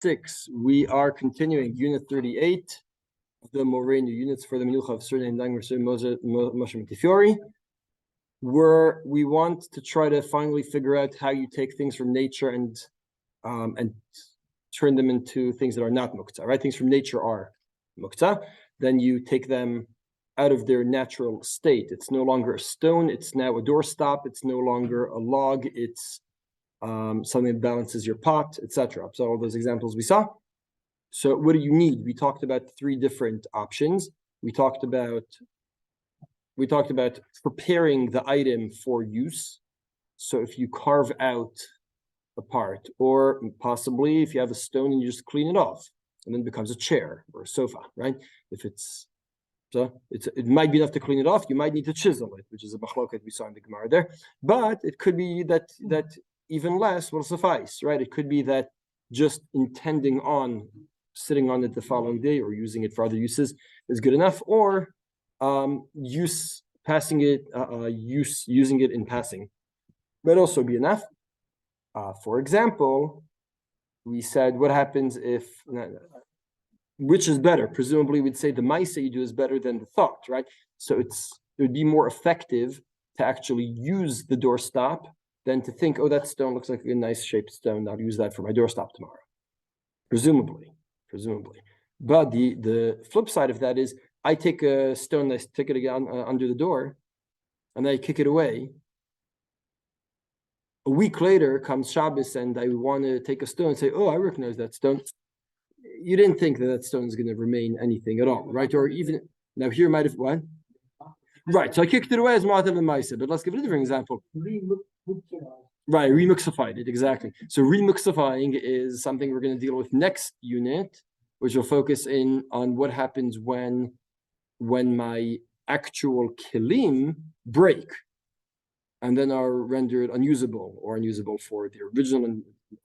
6. We are continuing Unit 38, the Morenu units for the Minucha of Surname Moshe Muktzefying, where we want to try to finally figure out how you take things from nature and turn them into things that are not muktzah, right? Things from nature are muktzah. Then you take them out of their natural state. It's no longer a stone. It's now a doorstop. It's no longer a log. It's something that balances your pot, etc. So all those examples we saw. So what do you need? We talked about 3 different options. We talked about preparing the item for use. So if you carve out a part, or possibly if you have a stone and you just clean it off, and then it becomes a chair or a sofa, right? It might be enough to clean it off. You might need to chisel it, which is a machloket we saw in the Gemara there. But it could be that even less will suffice, right? It could be that just intending on sitting on it the following day or using it for other uses is good enough, or using it in passing might also be enough. For example, we said, what happens if, which is better? Presumably we'd say the ma'aseh you do is better than the thought, right? So it would be more effective to actually use the doorstop than to think, oh, that stone looks like a nice shaped stone, I'll use that for my doorstop tomorrow. Presumably. But the flip side of that is, I take a stone, I stick it again under the door, and I kick it away. A week later comes Shabbos, and I want to take a stone and say, oh, I recognize that stone. You didn't think that stone is going to remain anything at all, right? Or even, now here might have, what? Right, so I kicked it away as Ma'atav and Ma'aseh, but let's give a different example. Right, remuktzefying it, exactly. So remuktzefying is something we're going to deal with next unit, which will focus in on what happens when my actual kelim break and then are rendered unusable for the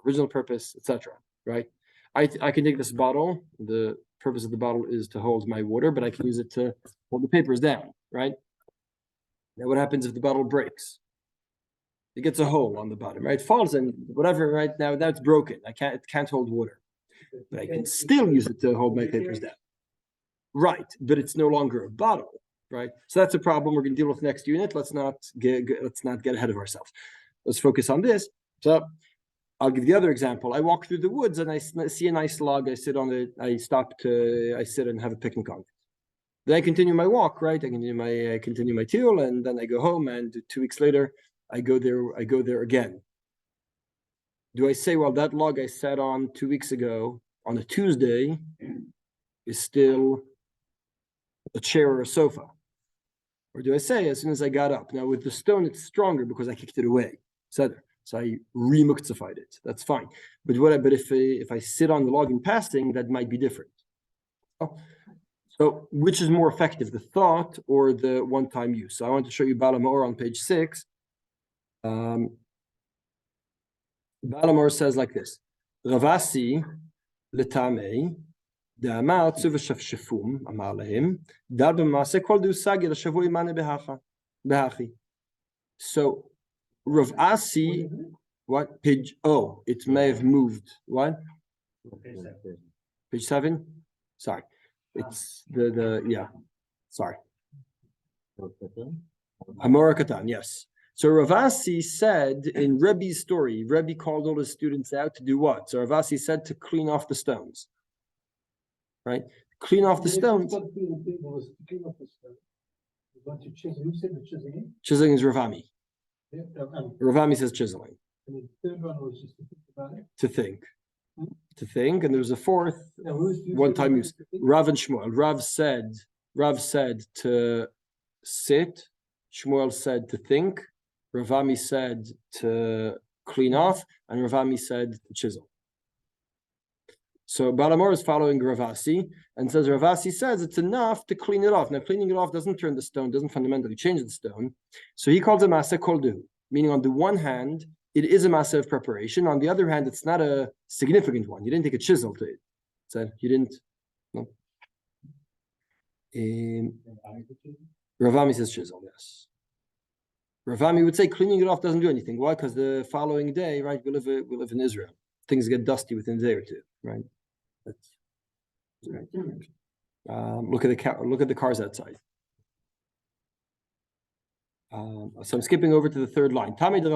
original purpose, etc. Right? I can take this bottle. The purpose of the bottle is to hold my water, but I can use it to hold the papers down, right? Now, what happens if the bottle breaks? It gets a hole on the bottom, right? It falls in, whatever, right? Now that's broken. It can't hold water. But I can still use it to hold my papers down. Right, but it's no longer a bottle, right? So that's a problem we're going to deal with next unit. Let's not get ahead of ourselves. Let's focus on this. So I'll give the other example. I walk through the woods and I see a nice log. I sit on it. I sit and have a picnic on it. Then I continue my walk, right? I continue my tiyul, and then I go home. And 2 weeks later, I go there again. Do I say, well, that log I sat on 2 weeks ago on a Tuesday is still a chair or a sofa? Or do I say, as soon as I got up? Now with the stone, it's stronger because I kicked it away. So I remuktzefyed it. That's fine. But if I sit on the log in passing, that might be different. So which is more effective, the thought or the one-time use? So I want to show you Bala Me'or on page 6. Bala Me'or says like this: Ravasi letamei da'amar tzuv shafshafum amar lehem dal b'maaseh kol deusagi l'shavu imane behachi. So Ravasi, what page? Oh, it may have moved. What? Page 7. Sorry, it's Sorry. Hamora Katan, yes. So Ravasi said in Rebbe's story, Rebbe called all his students out to do what? So Ravasi said to clean off the stones. Right? Clean off the stones. Chiseling is Ravami. Ravami says chiseling. To think. And there was a fourth one-time use. Rav and Shmuel. Rav said to sit. Shmuel said to think. Ravami said to clean off, and Ravami said to chisel. So Bala Me'or is following Ravasi and says Ravasi says it's enough to clean it off. Now cleaning it off doesn't turn the stone, doesn't fundamentally change the stone. So he calls it Maaseh Kol Dehu, meaning on the one hand, it is a massive of preparation. On the other hand, it's not a significant one. You didn't take a chisel to it. So you didn't. No. Ravami says chisel, yes. Ravami would say cleaning it off doesn't do anything. Why? Because the following day, right, we live in Israel. Things get dusty within a day or two. right? That's right. Look at the cars outside. So I'm skipping over to the third line. Right, you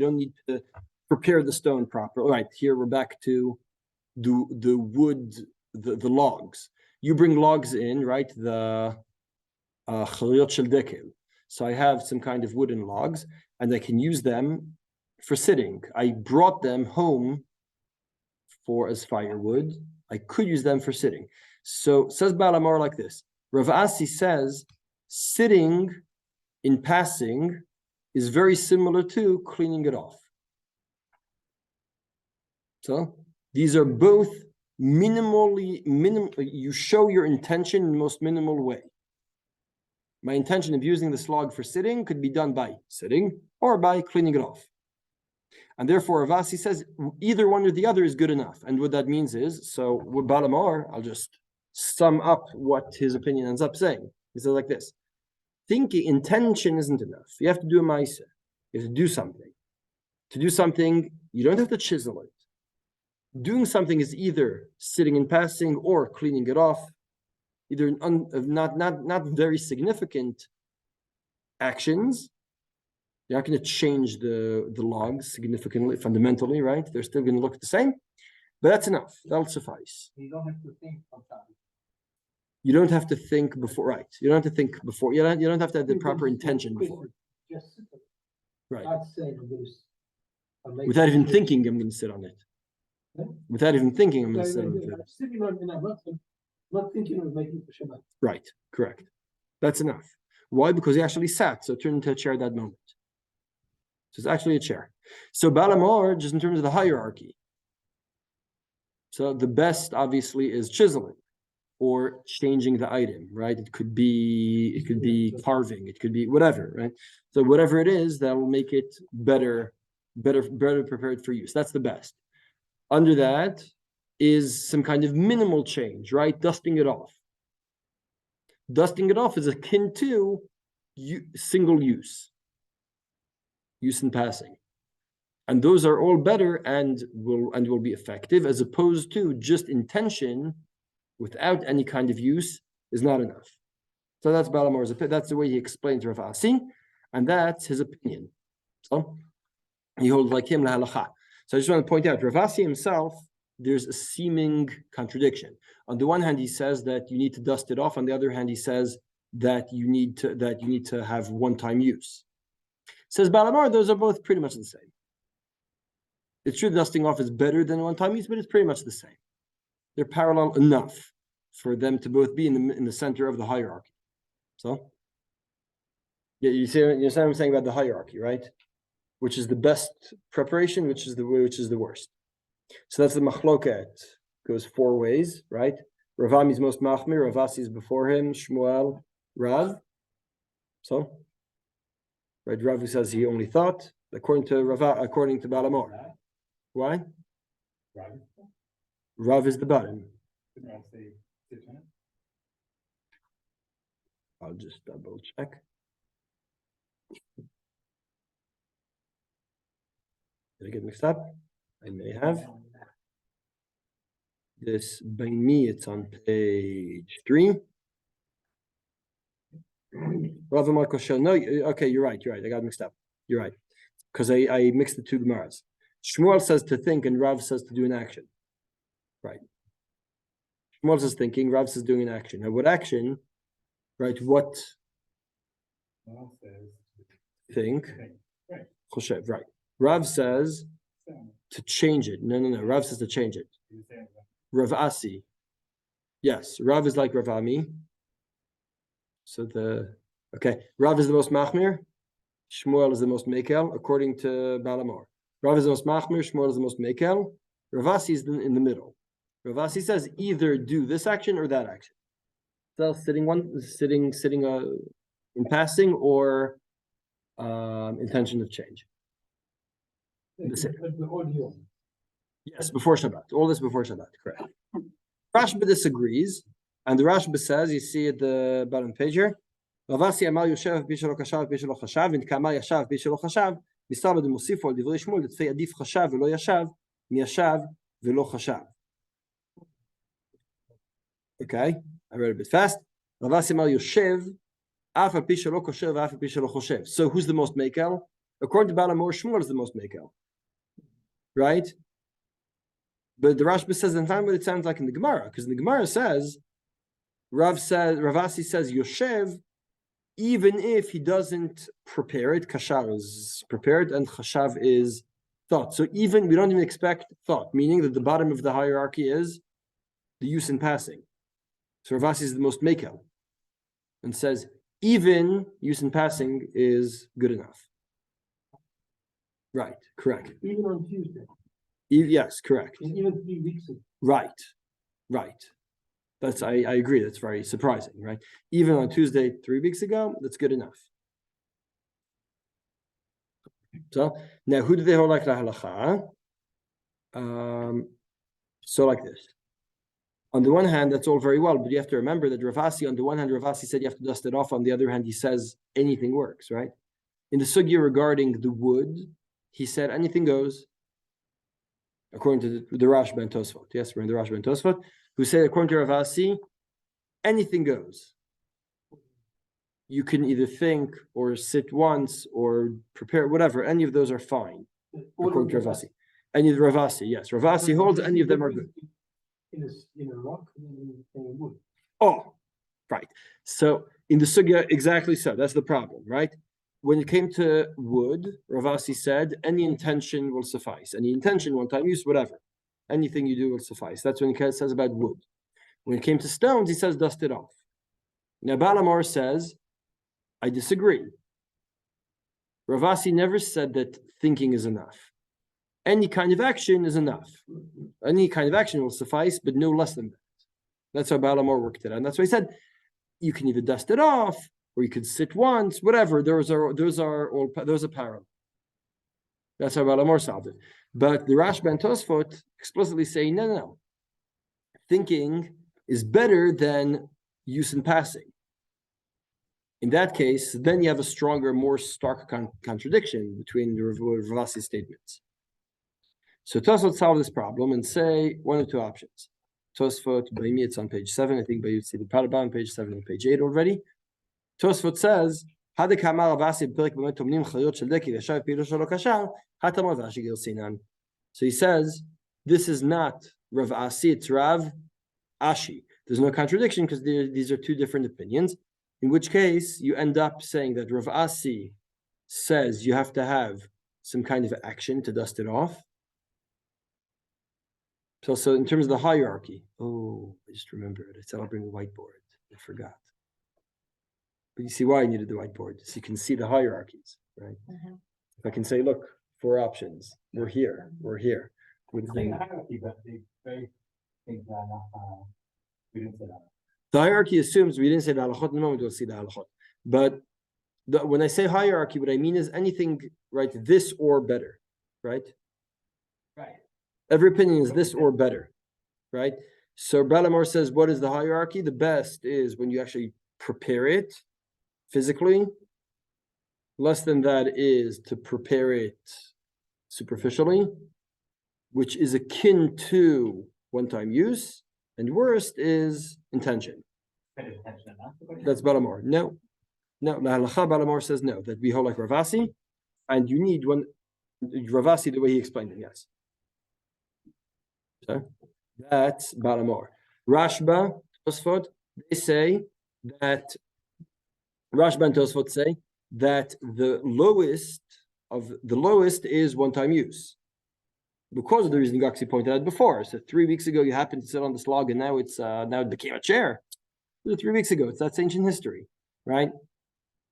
don't need to prepare the stone properly. Right, here we're back to the wood, the logs. You bring logs in, right? The chaliyot shel dekel. So I have some kind of wooden logs, and I can use them for sitting. I brought them home as firewood. I could use them for sitting. So says Baal Amor like this. Rav Asi says, sitting in passing is very similar to cleaning it off. So these are both you show your intention in the most minimal way. My intention of using this log for sitting could be done by sitting or by cleaning it off. And therefore, Ravasi says either one or the other is good enough. And what that means is, so with Baal Amor, I'll just sum up what his opinion ends up saying. He says like this: thinking intention isn't enough. You have to do a ma'aseh. You have to do something. To do something, you don't have to chisel it. Doing something is either sitting and passing or cleaning it off. Either not very significant actions. You're not going to change the logs significantly, fundamentally, right? They're still going to look the same, but that's enough. That'll suffice. You don't have to think sometimes. You don't have to think before, right? You don't have to think before. You don't have to have the proper intention before. Just right. Without Without even thinking, I'm going to sit on it. Huh? Without even thinking, I'm going to sit on it. Sitting on not thinking of making for Shabbat. Right, correct. That's enough. Why? Because he actually sat, so it turned into a chair at that moment. So it's actually a chair. So Baal Amor, just in terms of the hierarchy. So the best, obviously, is chiseling or changing the item, right? It could be carving, it could be whatever, right? So whatever it is, that will make it better prepared for use. That's the best. Under that is some kind of minimal change, right? Dusting it off. Dusting it off is akin to single use in passing. And those are all better and will be effective, as opposed to just intention without any kind of use is not enough. So that's Baal Amor's opinion. That's the way he explains Rav Asi, and that's his opinion. So he holds like him lahalacha. So I just want to point out, Rav Asi himself, there's a seeming contradiction. On the one hand, he says that you need to dust it off. On the other hand, he says that you need to have one-time use. Says Baal Amor, those are both pretty much the same. It's true dusting off is better than one-time use, but it's pretty much the same. They're parallel enough for them to both be in the center of the hierarchy. So, yeah, you see what I'm saying about the hierarchy, right? Which is the best preparation, which is the worst. So that's the machloket. Goes four ways, right? Ravami is most machmir, Rav Asi is before him, Shmuel, Rav. So, right, Rav who says he only thought, according to Baal Amor. Why? Rav is the bottom. I'll just double check. Did I get mixed up? I may have. This, by me, it's on page 3. Rav Amar Kosher. No, okay, you're right. I got mixed up. You're right. Because I mixed the two Gemaras. Shmuel says to think and Rav says to do an action. Right. Shmuel says thinking, Rav says doing an action. Now, what action? Right. What? Think. Choshev. Right. Rav says to change it. No. Rav says to change it. Rav Asi. Yes. Rav is like Rav Ami. So Rav is the most machmir. Shmuel is the most mekel, according to Baal Amor. Rav is the most machmir. Shmuel is the most mekel. Rav Asi is in the middle. Rav Asi says either do this action or that action. So sitting in passing or intention of change. Yes, before Shabbat. All this before Shabbat, correct. Rashba disagrees, and the Rashba says, you see at the bottom page here, Rav Asi amar Yoshev b'shelo kashav b'shelo chashav, and kama yashav b'shelo chashav, mistabed mosifo al divrei Shmuel, that fei adif chashav v'lo yashav, miyashav v'lo chashav. Okay, I read a bit fast. Ravasi mal yoshev, af al pi shelo kosher v'af al pi shelo choshev. So who's the most mekel? According to Balamor, Shmuel is the most mekel, right? But the Rashba says, and find what it sounds like in the Gemara, because in the Gemara says, Ravasi says Yoshev, even if he doesn't prepare it, Kashar is prepared and Chashav is thought. So even, we don't even expect thought, meaning that the bottom of the hierarchy is the use in passing. So Ravasi is the most mekel, and says, even use in passing is good enough. Right, correct. Even on Tuesday. Yes, correct. And even 3 weeks ago. Right. That's I agree. That's very surprising, right? Even on Tuesday 3 weeks ago, that's good enough. So now, who do they hold like the halacha? So like this. On the one hand, that's all very well, but you have to remember that Ravasi, on the one hand, Ravasi said you have to dust it off. On the other hand, he says anything works, right? In the sugya regarding the wood, he said anything goes. According to the Rashba and Tosfot. Yes, we're in the Rashba and Tosfot, who say, according to Ravasi, anything goes. You can either think or sit once or prepare, whatever. Any of those are fine, according to Ravasi. Any of the Ravasi, yes. Ravasi holds any of them are good. In a rock and in wood. Oh, right. So in the sugya, exactly so. That's the problem, right? When it came to wood, Ravasi said, any intention will suffice. Any intention, one time use, whatever. Anything you do will suffice. That's when he says about wood. When it came to stones, he says, dust it off. Now, Balamor says, I disagree. Ravasi never said that thinking is enough. Any kind of action is enough. Any kind of action will suffice, but no less than that. That's how Balamor worked it out. And that's why he said, you can either dust it off, or you could sit once, whatever. Those are parallel. That's how Balamor solved it. But the Rashba and Tosfot explicitly say, no. Thinking is better than use in passing. In that case, then you have a stronger, more stark contradiction between the Ravasi statements. So Tosfot solve this problem and say one of two options. Tosfot, by me, it's on page 7. I think by you see the Parabah on page 7 and page 8 already. Tosfot says, so he says, this is not Rav Asi, it's Rav Ashi. There's no contradiction because these are two different opinions, in which case you end up saying that Rav Asi says you have to have some kind of action to dust it off. So in terms of the hierarchy, I just remembered. I said I'll bring a whiteboard. I forgot. But you see why I needed the whiteboard, so you can see the hierarchies, right? Mm-hmm. If I can say, look, 4 options. We're here. The hierarchy assumes we didn't say the halachot. In a moment we'll see the halachot. But when I say hierarchy, what I mean is anything, right? This or better, right? Right. Every opinion is this or better, right? So Balamor says, what is the hierarchy? The best is when you actually prepare it physically. Less than that is to prepare it superficially, which is akin to one-time use, and worst is intention. That's Balamor. No. La halacha Balamor says no, that we hold like Ravasi, and you need one Ravasi the way he explained it, yes. So that's Balamor. Rashba, Tosfot, they say that Rashba and Tosfot say that the lowest is one-time use. Because of the reason Gaxi pointed out before. So 3 weeks ago you happened to sit on this log and now it became a chair. 3 weeks ago, that's ancient history, right?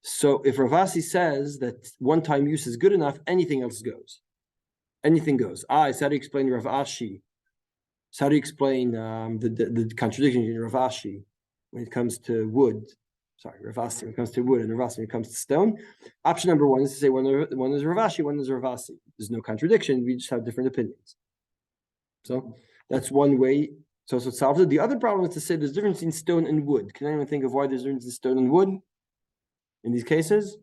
So if Ravasi says that one-time use is good enough, anything else goes. Anything goes. So how do you explain Rav Ashi? So how do you explain the contradiction in Rav Ashi when it comes to wood? Sorry, Ravasi when it comes to wood and Ravasi when it comes to stone. Option number 1 is to say one is Ravashi, one is Ravasi. There's no contradiction. We just have different opinions. So that's one way. So it solves it. The other problem is to say there's a difference in stone and wood. Can anyone think of why there's a difference in stone and wood in these cases?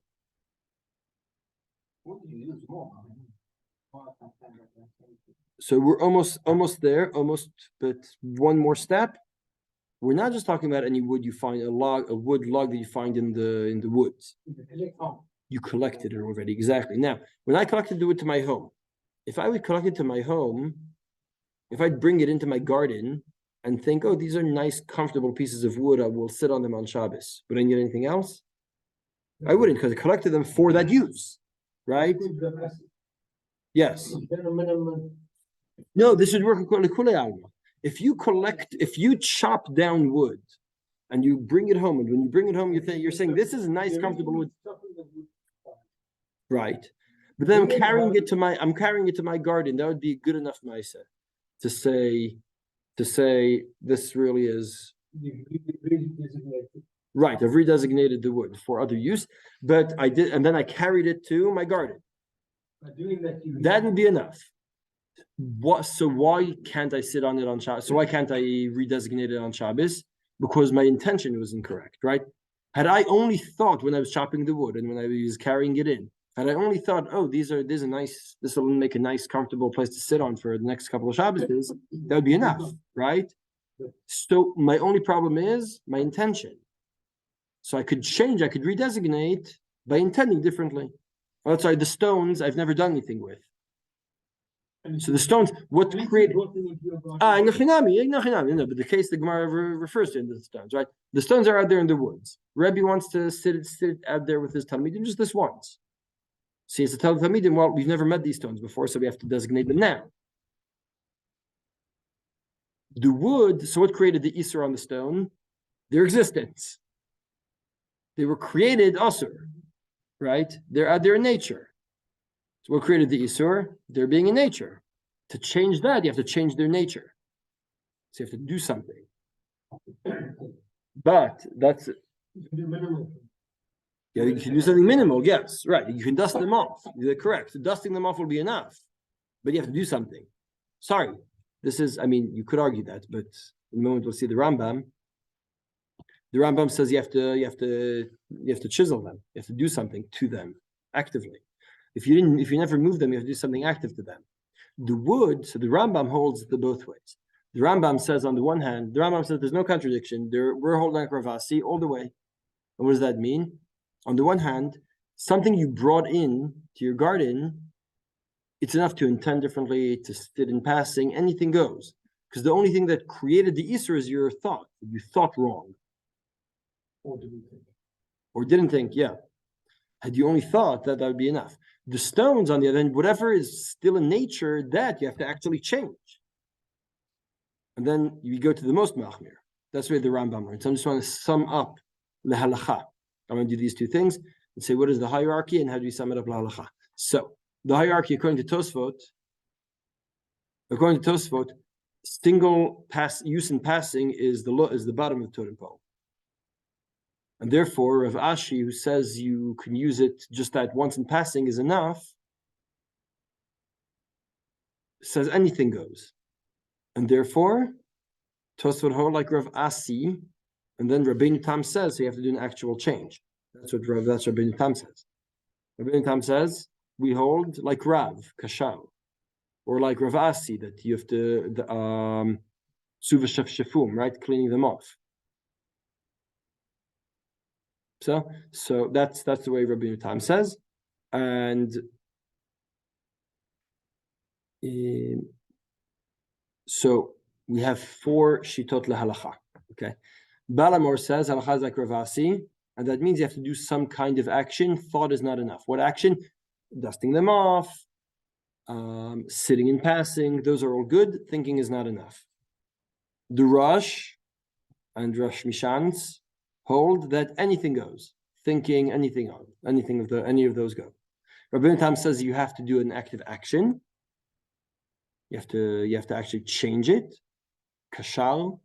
So we're almost there, but one more step. We're not just talking about any wood you find, a wood log that you find in the woods. You collected it already, exactly. Now, when I collected the wood to my home, if I would collect it to my home, if I'd bring it into my garden and think, oh, these are nice, comfortable pieces of wood, I will sit on them on Shabbos. Would I need anything else? I wouldn't, because I collected them for that use, right? Yes. No, this is working. If you chop down wood and you bring it home, and when you bring it home, you're saying this is a nice, comfortable wood, right? But then I'm carrying it to my garden. That would be good enough, Maisa, to say this really is right. I've redesignated the wood for other use, but I did, and then I carried it to my garden. That would be enough. So why can't I sit on it on Shabbos? So why can't I redesignate it on Shabbos? Because my intention was incorrect, right? Had I only thought when I was chopping the wood and when I was carrying it in, had I only thought, oh, this will make a nice, comfortable place to sit on for the next couple of Shabbos, that would be enough, right? So my only problem is my intention. So I could redesignate by intending differently. Oh, sorry, the stones I've never done anything with. So the stones, what created? No, but the case the Gemara refers to in the stones, right? The stones are out there in the woods. Rebbe wants to sit out there with his talmidim just this once. See, it's a talmidim. Well, we've never met these stones before, so we have to designate them now. The wood. So what created the Isur on the stone? Their existence. They were created asur, right? They're out there in nature. So what created the Isur? Their being in nature. To change that, you have to change their nature. So you have to do something. But that's yeah, you can do something minimal, yes, right. You can dust them off. You're correct. So dusting them off will be enough. But you have to do something. Sorry. You could argue that, but in a moment we'll see the Rambam. The Rambam says you have to chisel them. You have to do something to them actively. If you never move them, you have to do something active to them. The wood, so the Rambam holds the both ways. The Rambam says on the one hand, there's no contradiction. We're holding Ravasi all the way. And what does that mean? On the one hand, something you brought in to your garden, it's enough to intend differently, to sit in passing, anything goes. Because the only thing that created the Isur is your thought. You thought wrong. Or didn't think, yeah. Had you only thought that would be enough. The stones, on the other hand, whatever is still in nature, that you have to actually change. And then you go to the most machmir. That's where the Rambam learns. So I'm just want to sum up the halacha. I'm going to do these two things and say what is the hierarchy and how do you sum it up halacha. So the hierarchy, according to Tosfot, single use in passing is the bottom of the totem pole. And therefore, Rav Ashi, who says you can use it just that once in passing is enough, says anything goes. And therefore, Tosfot hold like Rav Asi, and then Rabbeinu Tam says so you have to do an actual change. That's what Rabbeinu Tam says. Rabbeinu Tam says we hold like Rav Kashal, or like Rav Asi that you have to Suva Shefum, right, cleaning them off. So that's the way Rabbeinu Tam says, and so we have 4 shitot lehalacha. Okay, Balamor says halacha is like Ravasi, and that means you have to do some kind of action. Thought is not enough. What action? Dusting them off, sitting in passing. Those are all good. Thinking is not enough. The Rosh and Rosh Mishans hold that anything goes. Thinking, any of those go. Rabbeinu Tam says you have to do an active action. You have to actually change it. Kashal.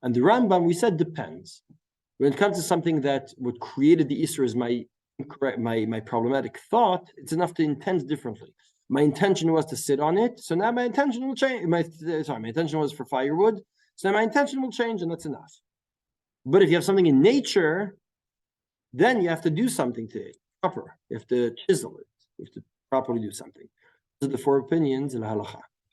And the Rambam, we said, depends. When it comes to something that what created the Isur is my problematic thought, it's enough to intend differently. My intention was to sit on it, so now my intention will change. My intention was for firewood, so now my intention will change, and that's enough. But if you have something in nature, then you have to do something to it proper. You have to chisel it. You have to properly do something. These are the 4 opinions in halacha.